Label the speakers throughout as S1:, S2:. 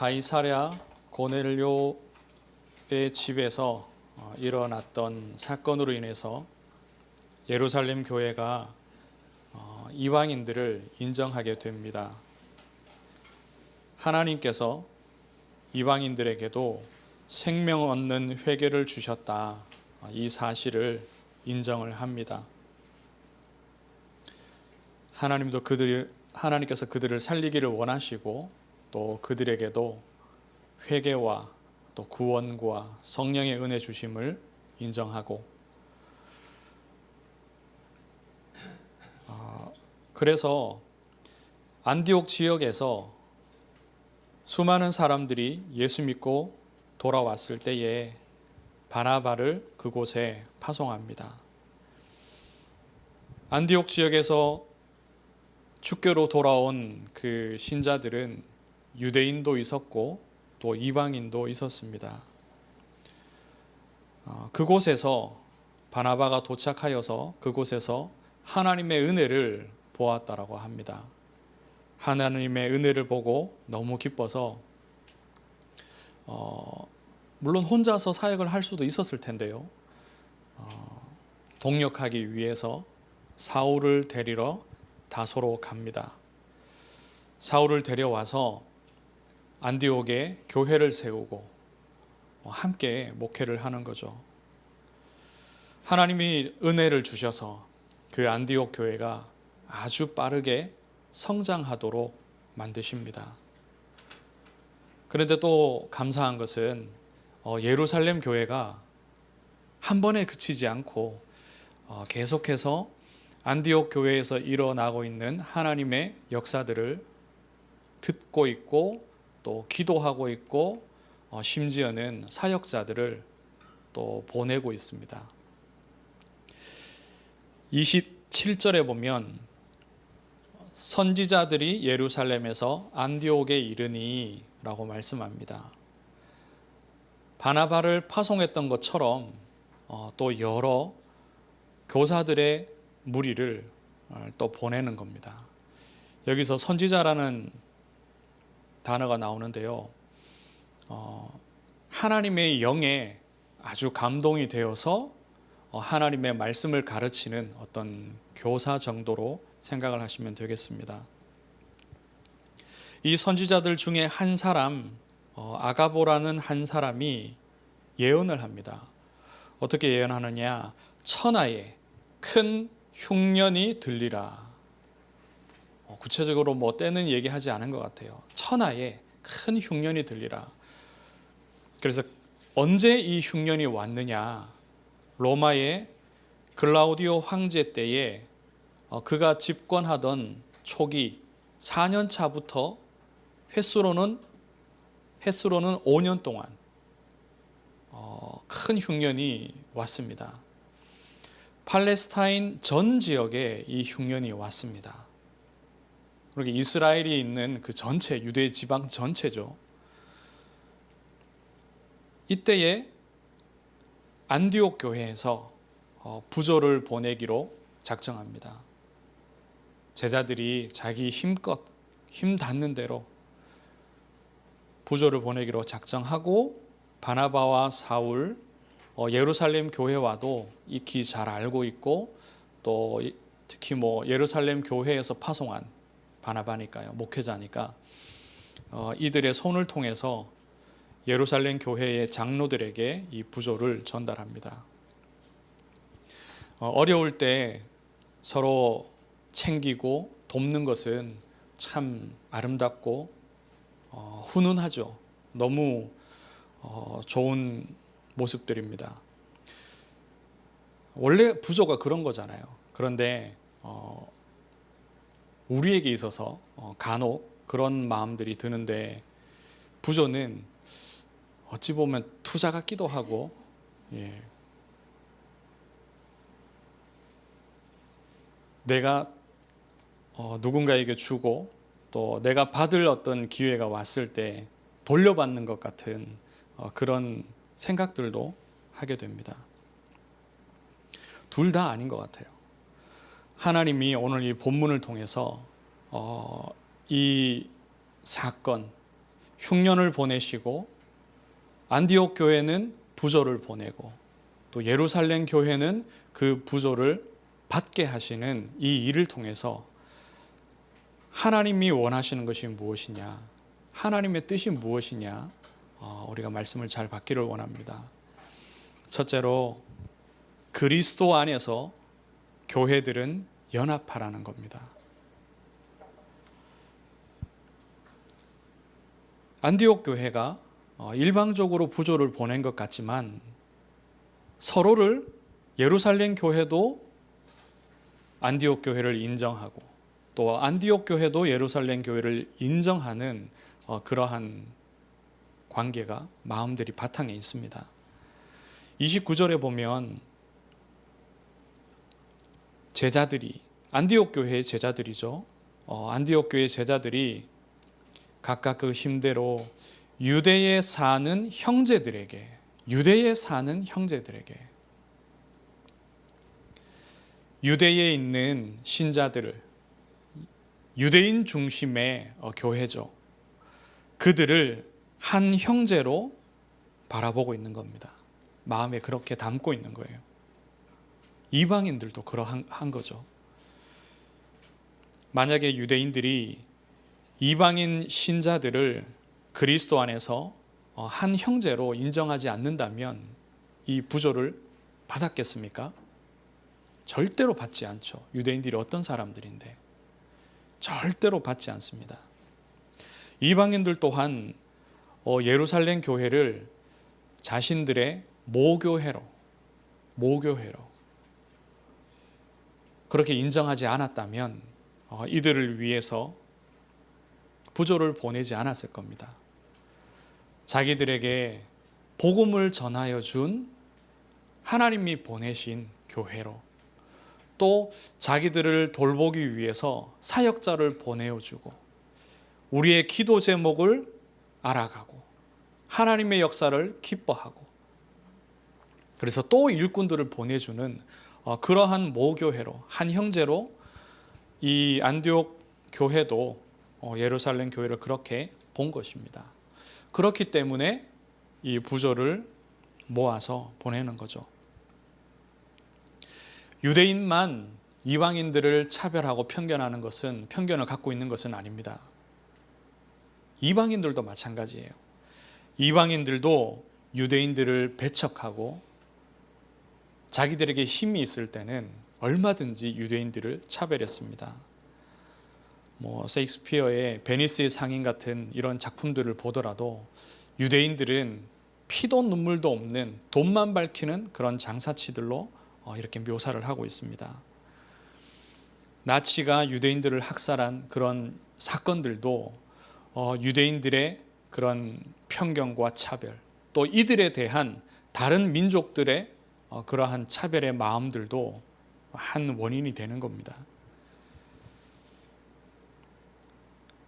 S1: 가이사랴 고넬료의 집에서 일어났던 사건으로 인해서 예루살렘 교회가 이방인들을 인정하게 됩니다. 하나님께서 이방인들에게도 생명 얻는 회개를 주셨다. 이 사실을 인정을 합니다. 하나님께서 그들을 살리기를 원하시고 또 그들에게도 회개와 또 구원과 성령의 은혜 주심을 인정하고, 그래서 안디옥 지역에서 수많은 사람들이 예수 믿고 돌아왔을 때에 바나바를 그곳에 파송합니다. 안디옥 지역에서 주교로 돌아온 그 신자들은 유대인도 있었고 또 이방인도 있었습니다. 그곳에서 바나바가 도착하여서 그곳에서 하나님의 은혜를 보았다라고 합니다. 하나님의 은혜를 보고 너무 기뻐서 물론 혼자서 사역을 할 수도 있었을 텐데요. 동력하기 위해서 사울을 데리러 다소로 갑니다. 사울을 데려와서 안디옥에 교회를 세우고 함께 목회를 하는 거죠. 하나님이 은혜를 주셔서 그 안디옥 교회가 아주 빠르게 성장하도록 만드십니다. 그런데 또 감사한 것은 예루살렘 교회가 한 번에 그치지 않고 계속해서 안디옥 교회에서 일어나고 있는 하나님의 역사들을 듣고 있고 또 기도하고 있고 심지어는 사역자들을 또 보내고 있습니다. 27절에 보면 선지자들이 예루살렘에서 안디옥에 이르니 라고 말씀합니다. 바나바를 파송했던 것처럼 또 여러 교사들의 무리를 또 보내는 겁니다. 여기서 선지자라는 단어가 나오는데요. 하나님의 영에 아주 감동이 되어서 하나님의 말씀을 가르치는 어떤 교사 정도로 생각을 하시면 되겠습니다. 이 선지자들 중에 한 사람, 아가보라는 한 사람이 예언을 합니다. 어떻게 예언하느냐? 천하에 큰 흉년이 들리라. 구체적으로 때는 얘기하지 않은 것 같아요. 천하에 큰 흉년이 들리라. 그래서 언제 이 흉년이 왔느냐? 로마의 글라우디오 황제 때에 그가 집권하던 초기 4년 차부터 횟수로는 5년 동안 큰 흉년이 왔습니다. 팔레스타인 전 지역에 이 흉년이 왔습니다. 그렇게 이스라엘이 있는 그 전체, 유대 지방 전체죠. 이때에 안디옥 교회에서 부조를 보내기로 작정합니다. 제자들이 자기 힘껏 힘 닿는 대로 부조를 보내기로 작정하고, 바나바와 사울, 예루살렘 교회와도 익히 잘 알고 있고, 또 특히 예루살렘 교회에서 파송한 바나바니까요, 목회자니까 이들의 손을 통해서 예루살렘 교회의 장로들에게 이 부조를 전달합니다. 어려울 때 서로 챙기고 돕는 것은 참 아름답고 훈훈하죠. 너무 좋은 모습들입니다. 원래 부조가 그런 거잖아요. 그런데 우리에게 있어서 간혹 그런 마음들이 드는데, 부조는 어찌 보면 투자 같기도 하고, 내가 누군가에게 주고 또 내가 받을 어떤 기회가 왔을 때 돌려받는 것 같은 그런 생각들도 하게 됩니다. 둘 다 아닌 것 같아요. 하나님이 오늘 이 본문을 통해서 이 사건, 흉년을 보내시고 안디옥 교회는 부조를 보내고 또 예루살렘 교회는 그 부조를 받게 하시는 이 일을 통해서 하나님이 원하시는 것이 무엇이냐, 하나님의 뜻이 무엇이냐, 우리가 말씀을 잘 받기를 원합니다. 첫째로 그리스도 안에서 교회들은 연합하라는 겁니다. 안디옥 교회가 일방적으로 부조를 보낸 것 같지만 서로를 예루살렘 교회도 안디옥 교회를 인정하고 또 안디옥 교회도 예루살렘 교회를 인정하는 그러한 관계가 마음들이 바탕에 있습니다. 29절에 보면 제자들이, 안디옥 교회의 제자들이죠. 안디옥 교회의 제자들이 각각 그 힘대로 유대에 사는 형제들에게, 유대에 있는 신자들을, 유대인 중심의 교회죠. 그들을 한 형제로 바라보고 있는 겁니다. 마음에 그렇게 담고 있는 거예요. 이방인들도 그러한 거죠. 만약에 유대인들이 이방인 신자들을 그리스도 안에서 한 형제로 인정하지 않는다면 이 부조를 받았겠습니까? 절대로 받지 않죠. 유대인들이 어떤 사람들인데 절대로 받지 않습니다. 이방인들 또한 예루살렘 교회를 자신들의 모교회로 그렇게 인정하지 않았다면 이들을 위해서 부조를 보내지 않았을 겁니다. 자기들에게 복음을 전하여 준 하나님이 보내신 교회로, 또 자기들을 돌보기 위해서 사역자를 보내어주고 우리의 기도 제목을 알아가고 하나님의 역사를 기뻐하고 그래서 또 일꾼들을 보내주는 그러한 모교회로, 한 형제로 이 안디옥 교회도 예루살렘 교회를 그렇게 본 것입니다. 그렇기 때문에 이 부조를 모아서 보내는 거죠. 유대인만 이방인들을 차별하고 편견하는 것은, 편견을 갖고 있는 것은 아닙니다. 이방인들도 마찬가지예요. 이방인들도 유대인들을 배척하고 자기들에게 힘이 있을 때는 얼마든지 유대인들을 차별했습니다. 셰익스피어의 베니스의 상인 같은 이런 작품들을 보더라도 유대인들은 피도 눈물도 없는 돈만 밝히는 그런 장사치들로 이렇게 묘사를 하고 있습니다. 나치가 유대인들을 학살한 그런 사건들도 유대인들의 그런 편견과 차별, 또 이들에 대한 다른 민족들의 그러한 차별의 마음들도 한 원인이 되는 겁니다.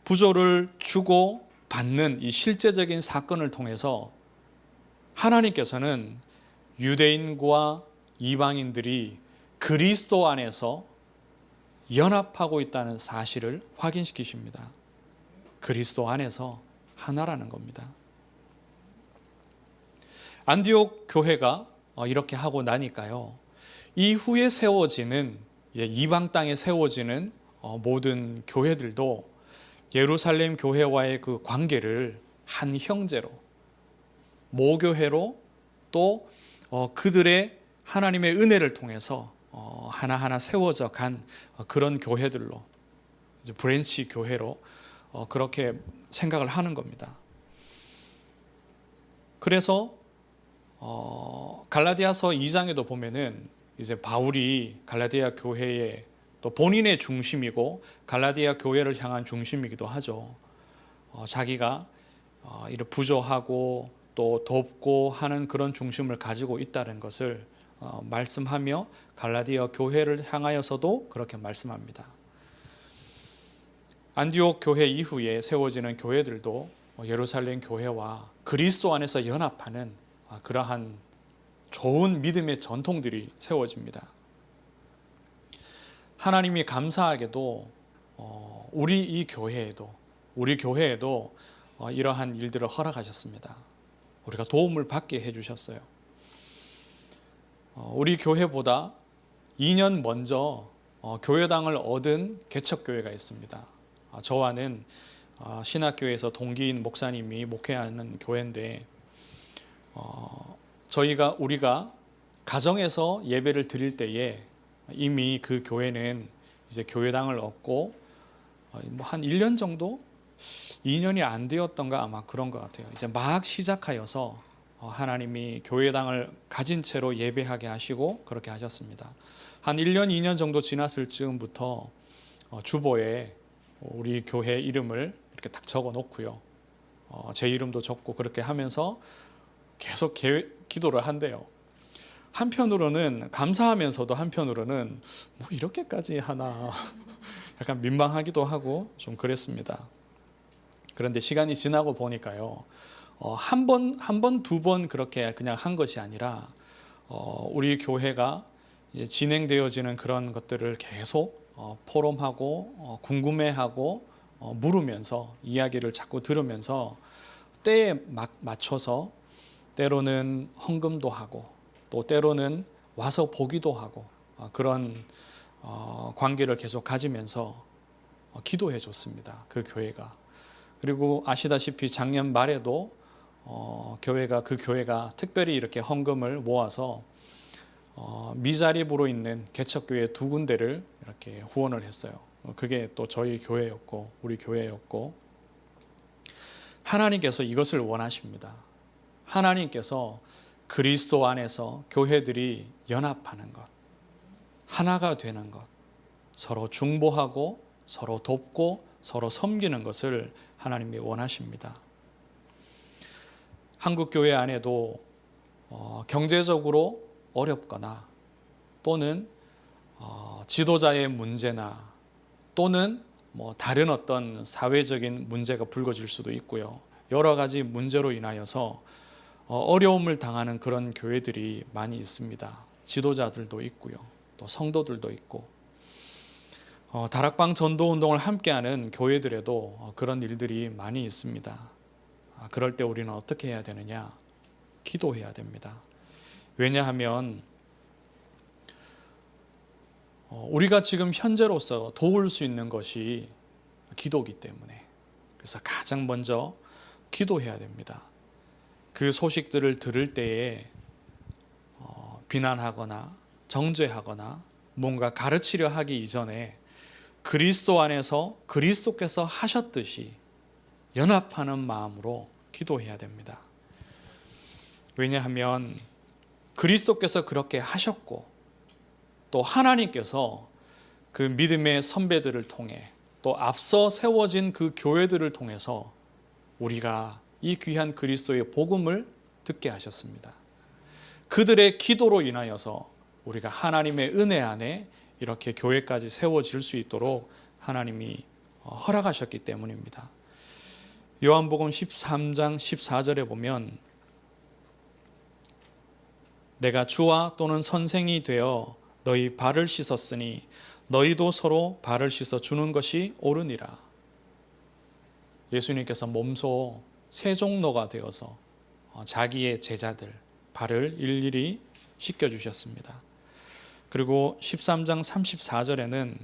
S1: 부조를 주고 받는 이 실제적인 사건을 통해서 하나님께서는 유대인과 이방인들이 그리스도 안에서 연합하고 있다는 사실을 확인시키십니다. 그리스도 안에서 하나라는 겁니다. 안디옥 교회가 이렇게 하고 나니까요, 이후에 세워지는, 이방 땅에 세워지는 모든 교회들도 예루살렘 교회와의 그 관계를 한 형제로, 모교회로, 또 그들의 하나님의 은혜를 통해서 하나하나 세워져 간 그런 교회들로, 이제 브랜치 교회로 그렇게 생각을 하는 겁니다. 그래서 갈라디아서 2장에도 보면은 이제 바울이 갈라디아 교회의 또 본인의 중심이고 갈라디아 교회를 향한 중심이기도 하죠. 자기가 이를 부조하고 또 돕고 하는 그런 중심을 가지고 있다는 것을 말씀하며 갈라디아 교회를 향하여서도 그렇게 말씀합니다. 안디옥 교회 이후에 세워지는 교회들도 예루살렘 교회와 그리스도 안에서 연합하는 그러한 좋은 믿음의 전통들이 세워집니다. 하나님이 감사하게도 우리 교회에도 이러한 일들을 허락하셨습니다. 우리가 도움을 받게 해주셨어요. 우리 교회보다 2년 먼저 교회당을 얻은 개척교회가 있습니다. 저와는 신학교에서 동기인 목사님이 목회하는 교회인데 우리가 가정에서 예배를 드릴 때에 이미 그 교회는 이제 교회당을 얻고 한 1년 정도? 2년이 안 되었던가 아마 그런 것 같아요. 이제 막 시작하여서 하나님이 교회당을 가진 채로 예배하게 하시고 그렇게 하셨습니다. 한 1년, 2년 정도 지났을 즈음부터 주보에 우리 교회 이름을 이렇게 딱 적어 놓고요. 제 이름도 적고 그렇게 하면서 계속 기도를 한대요. 한편으로는 감사하면서도 한편으로는 뭐 이렇게까지 하나 약간 민망하기도 하고 좀 그랬습니다. 그런데 시간이 지나고 보니까요. 한 번, 두 번 그렇게 그냥 한 것이 아니라 우리 교회가 이제 진행되어지는 그런 것들을 계속 포럼하고 궁금해하고 물으면서 이야기를 자꾸 들으면서 때에 맞춰서 때로는 헌금도 하고 또 때로는 와서 보기도 하고 그런 관계를 계속 가지면서 기도해 줬습니다. 그 교회가. 그리고 아시다시피 작년 말에도 그 교회가 특별히 이렇게 헌금을 모아서 미자립으로 있는 개척교회 2군데를 이렇게 후원을 했어요. 그게 또 저희 교회였고 우리 교회였고 하나님께서 이것을 원하십니다. 하나님께서 그리스도 안에서 교회들이 연합하는 것, 하나가 되는 것, 서로 중보하고 서로 돕고 서로 섬기는 것을 하나님이 원하십니다. 한국 교회 안에도 경제적으로 어렵거나 또는 지도자의 문제나 또는 다른 어떤 사회적인 문제가 불거질 수도 있고요. 여러 가지 문제로 인하여서 어려움을 당하는 그런 교회들이 많이 있습니다. 지도자들도 있고요. 또 성도들도 있고 다락방 전도운동을 함께하는 교회들에도 그런 일들이 많이 있습니다. 그럴 때 우리는 어떻게 해야 되느냐? 기도해야 됩니다. 왜냐하면 우리가 지금 현재로서 도울 수 있는 것이 기도이기 때문에 그래서 가장 먼저 기도해야 됩니다. 그 소식들을 들을 때에 비난하거나 정죄하거나 뭔가 가르치려 하기 이전에 그리스도 안에서 그리스도께서 하셨듯이 연합하는 마음으로 기도해야 됩니다. 왜냐하면 그리스도께서 그렇게 하셨고 또 하나님께서 그 믿음의 선배들을 통해 또 앞서 세워진 그 교회들을 통해서 우리가 이 귀한 그리스도의 복음을 듣게 하셨습니다. 그들의 기도로 인하여서 우리가 하나님의 은혜 안에 이렇게 교회까지 세워질 수 있도록 하나님이 허락하셨기 때문입니다. 요한복음 13장 14절에 보면 내가 주와 또는 선생이 되어 너희 발을 씻었으니 너희도 서로 발을 씻어 주는 것이 옳으니라. 예수님께서 몸소 세종로가 되어서 자기의 제자들 발을 일일이 씻겨주셨습니다. 그리고 13장 34절에는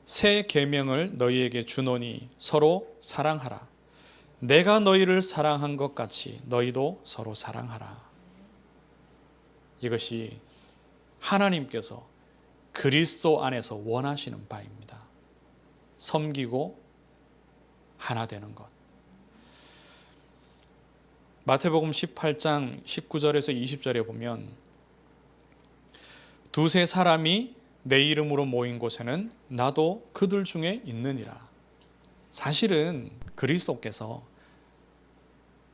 S1: 새 계명을 너희에게 주노니 서로 사랑하라. 내가 너희를 사랑한 것 같이 너희도 서로 사랑하라. 이것이 하나님께서 그리스도 안에서 원하시는 바입니다. 섬기고 하나 되는 것. 마태복음 18장 19절에서 20절에 보면 두세 사람이 내 이름으로 모인 곳에는 나도 그들 중에 있느니라. 사실은 그리스도께서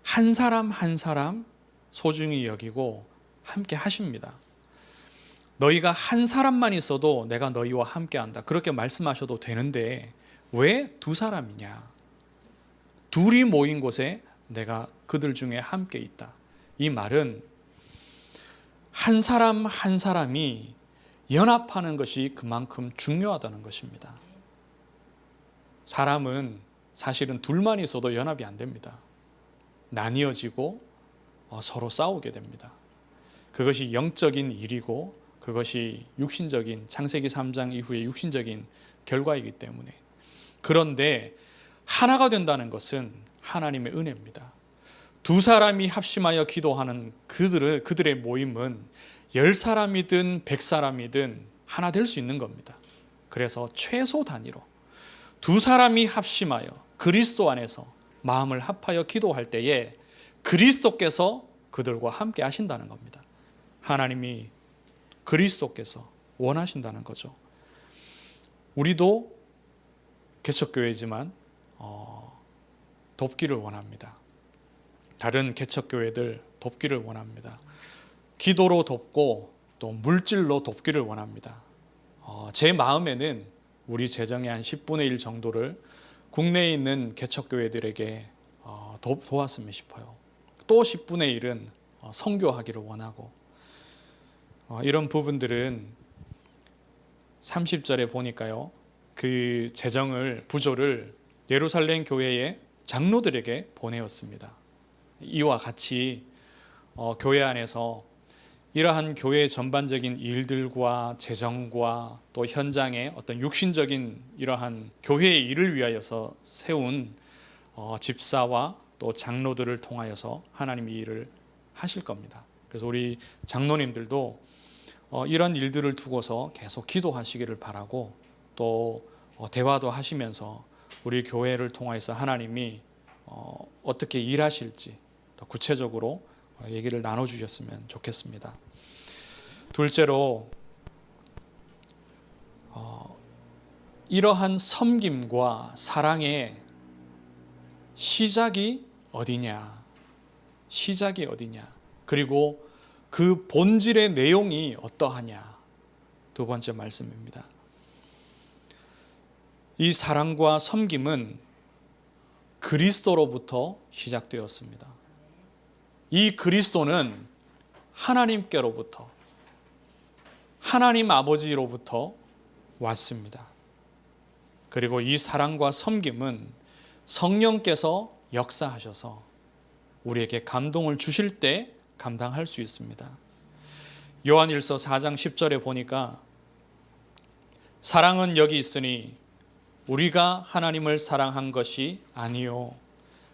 S1: 한 사람 한 사람 소중히 여기고 함께 하십니다. 너희가 한 사람만 있어도 내가 너희와 함께 한다. 그렇게 말씀하셔도 되는데 왜 두 사람이냐? 둘이 모인 곳에 내가 그들 중에 함께 있다. 이 말은 한 사람 한 사람이 연합하는 것이 그만큼 중요하다는 것입니다. 사람은 사실은 둘만 있어도 연합이 안 됩니다. 나뉘어지고 서로 싸우게 됩니다. 그것이 영적인 일이고 그것이 육신적인 창세기 3장 이후의 육신적인 결과이기 때문에. 그런데 하나가 된다는 것은 하나님의 은혜입니다. 두 사람이 합심하여 기도하는 그들의 모임은 10사람이든 100사람이든 하나 될 수 있는 겁니다. 그래서 최소 단위로 두 사람이 합심하여 그리스도 안에서 마음을 합하여 기도할 때에 그리스도께서 그들과 함께 하신다는 겁니다. 하나님이 그리스도께서 원하신다는 거죠. 우리도 개척교회지만 돕기를 원합니다. 다른 개척교회들 돕기를 원합니다. 기도로 돕고 또 물질로 돕기를 원합니다. 제 마음에는 우리 재정의 한 10분의 1 정도를 국내에 있는 개척교회들에게 도왔으면 싶어요. 또 10분의 1은 선교하기를 원하고, 이런 부분들은 30절에 보니까요, 그 재정을 부조를 예루살렘 교회의 장로들에게 보내었습니다. 이와 같이 교회 안에서 이러한 교회 전반적인 일들과 재정과 또 현장의 어떤 육신적인 이러한 교회의 일을 위하여서 세운 집사와 또 장로들을 통하여서 하나님이 일을 하실 겁니다. 그래서 우리 장로님들도 이런 일들을 두고서 계속 기도하시기를 바라고, 또 대화도 하시면서 우리 교회를 통해서 하나님이 어떻게 일하실지 더 구체적으로 얘기를 나눠주셨으면 좋겠습니다. 둘째로 이러한 섬김과 사랑의 시작이 어디냐, 그리고 그 본질의 내용이 어떠하냐, 두 번째 말씀입니다. 이 사랑과 섬김은 그리스도로부터 시작되었습니다. 이 그리스도는 하나님께로부터, 하나님 아버지로부터 왔습니다. 그리고 이 사랑과 섬김은 성령께서 역사하셔서 우리에게 감동을 주실 때 감당할 수 있습니다. 요한일서 4장 10절에 보니까 사랑은 여기 있으니 우리가 하나님을 사랑한 것이 아니요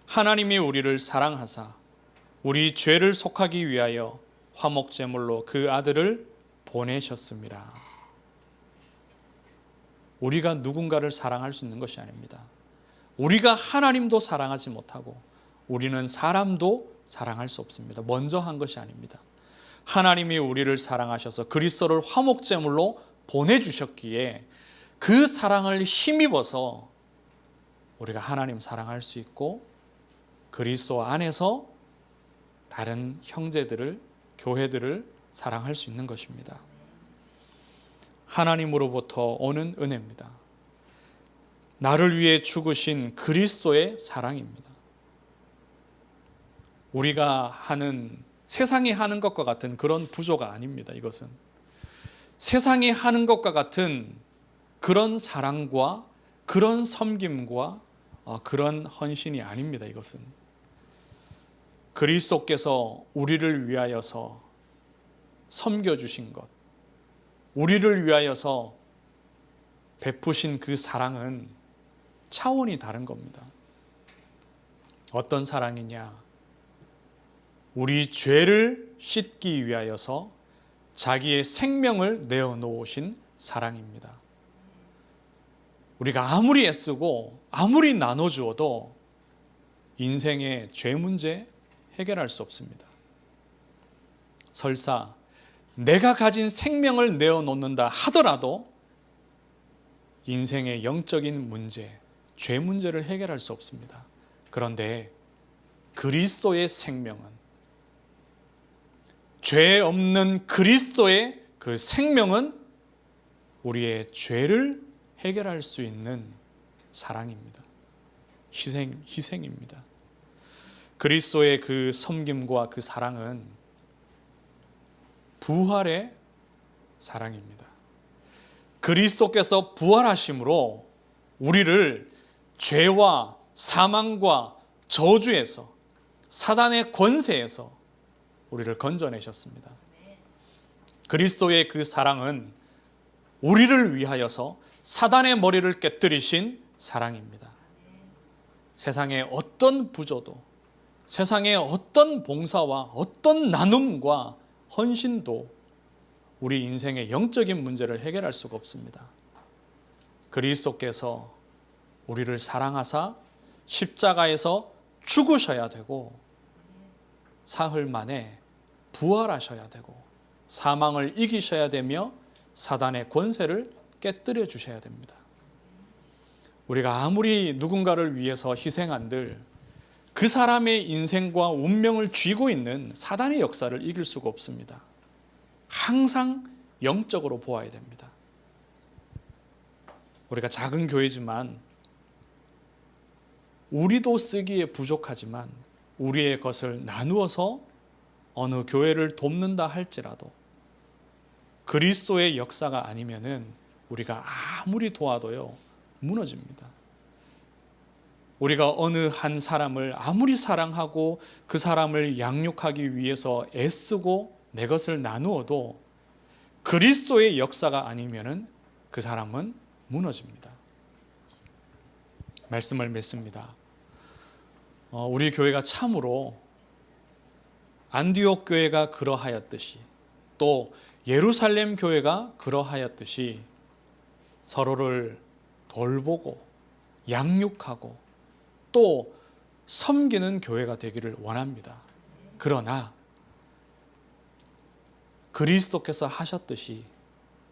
S1: 하나님이 우리를 사랑하사 우리 죄를 속하기 위하여 화목제물로 그 아들을 보내셨습니다. 우리가 누군가를 사랑할 수 있는 것이 아닙니다. 우리가 하나님도 사랑하지 못하고 우리는 사람도 사랑할 수 없습니다. 먼저 한 것이 아닙니다. 하나님이 우리를 사랑하셔서 그리스도를 화목제물로 보내주셨기에 그 사랑을 힘입어서 우리가 하나님 사랑할 수 있고 그리스도 안에서 다른 형제들을, 교회들을 사랑할 수 있는 것입니다. 하나님으로부터 오는 은혜입니다. 나를 위해 죽으신 그리스도의 사랑입니다. 우리가 하는, 세상이 하는 것과 같은 그런 부조가 아닙니다. 이것은 세상이 하는 것과 같은 그런 사랑과 그런 섬김과 그런 헌신이 아닙니다. 이것은 그리스도께서 우리를 위하여서 섬겨주신 것, 우리를 위하여서 베푸신 그 사랑은 차원이 다른 겁니다. 어떤 사랑이냐? 우리 죄를 씻기 위하여서 자기의 생명을 내어놓으신 사랑입니다. 우리가 아무리 애쓰고 아무리 나눠주어도 인생의 죄 문제 해결할 수 없습니다. 설사 내가 가진 생명을 내어놓는다 하더라도 인생의 영적인 문제, 죄 문제를 해결할 수 없습니다. 그런데 그리스도의 생명은, 죄 없는 그리스도의 그 생명은 우리의 죄를 해결할 수 있는 사랑입니다. 희생입니다. 그리스도의 그 섬김과 그 사랑은 부활의 사랑입니다. 그리스도께서 부활하심으로 우리를 죄와 사망과 저주에서, 사단의 권세에서 우리를 건져내셨습니다. 그리스도의 그 사랑은 우리를 위하여서 사단의 머리를 깨뜨리신 사랑입니다. 세상의 어떤 부조도, 세상의 어떤 봉사와 어떤 나눔과 헌신도 우리 인생의 영적인 문제를 해결할 수가 없습니다. 그리스도께서 우리를 사랑하사 십자가에서 죽으셔야 되고 사흘 만에 부활하셔야 되고 사망을 이기셔야 되며 사단의 권세를 깨뜨려 주셔야 됩니다. 우리가 아무리 누군가를 위해서 희생한들 그 사람의 인생과 운명을 쥐고 있는 사단의 역사를 이길 수가 없습니다. 항상 영적으로 보아야 됩니다. 우리가 작은 교회지만 우리도 쓰기에 부족하지만 우리의 것을 나누어서 어느 교회를 돕는다 할지라도 그리스도의 역사가 아니면은 우리가 아무리 도와도요 무너집니다. 우리가 어느 한 사람을 아무리 사랑하고 그 사람을 양육하기 위해서 애쓰고 내 것을 나누어도 그리스도의 역사가 아니면은 그 사람은 무너집니다. 말씀을 맺습니다. 우리 교회가 참으로 안디옥 교회가 그러하였듯이 또 예루살렘 교회가 그러하였듯이 서로를 돌보고 양육하고 또 섬기는 교회가 되기를 원합니다. 그러나 그리스도께서 하셨듯이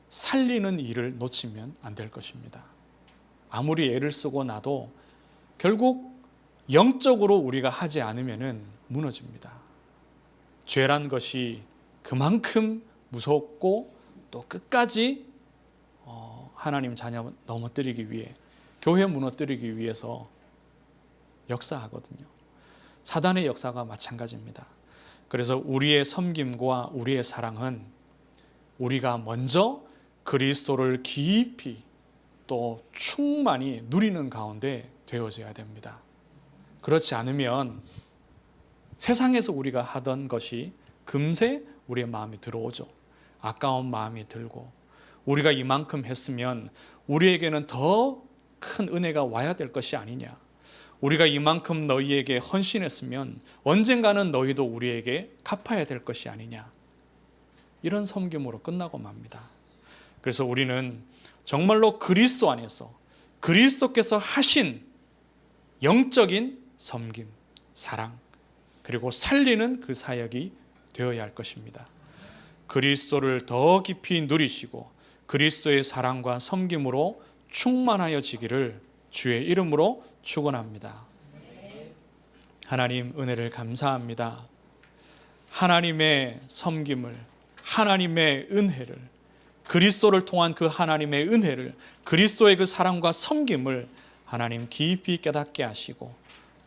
S1: 살리는 일을 놓치면 안 될 것입니다. 아무리 애를 쓰고 나도 결국 영적으로 우리가 하지 않으면 무너집니다. 죄란 것이 그만큼 무섭고 또 끝까지 하나님 자녀 넘어뜨리기 위해, 교회 무너뜨리기 위해서 역사하거든요. 사단의 역사가 마찬가지입니다. 그래서 우리의 섬김과 우리의 사랑은 우리가 먼저 그리스도를 깊이 또 충만히 누리는 가운데 되어져야 됩니다. 그렇지 않으면 세상에서 우리가 하던 것이 금세 우리의 마음에 들어오죠. 아까운 마음이 들고 우리가 이만큼 했으면 우리에게는 더 큰 은혜가 와야 될 것이 아니냐. 우리가 이만큼 너희에게 헌신했으면 언젠가는 너희도 우리에게 갚아야 될 것이 아니냐. 이런 섬김으로 끝나고 맙니다. 그래서 우리는 정말로 그리스도 안에서 그리스도께서 하신 영적인 섬김, 사랑, 그리고 살리는 그 사역이 되어야 할 것입니다. 그리스도를 더 깊이 누리시고 그리스도의 사랑과 섬김으로 충만하여지기를 주의 이름으로 축원합니다. 하나님 은혜를 감사합니다. 하나님의 섬김을, 하나님의 은혜를, 그리스도를 통한 그 하나님의 은혜를, 그리스도의 그 사랑과 섬김을 하나님 깊이 깨닫게 하시고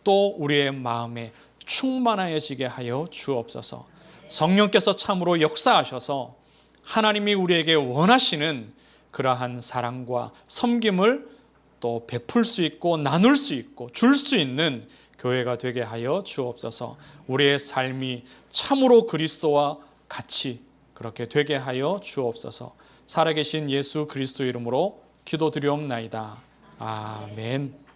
S1: 또 우리의 마음에 충만하여지게 하여 주옵소서. 성령께서 참으로 역사하셔서 하나님이 우리에게 원하시는 그러한 사랑과 섬김을 또 베풀 수 있고 나눌 수 있고 줄 수 있는 교회가 되게 하여 주옵소서. 우리의 삶이 참으로 그리스도와 같이 그렇게 되게 하여 주옵소서. 살아계신 예수 그리스도 이름으로 기도드리옵나이다. 아멘.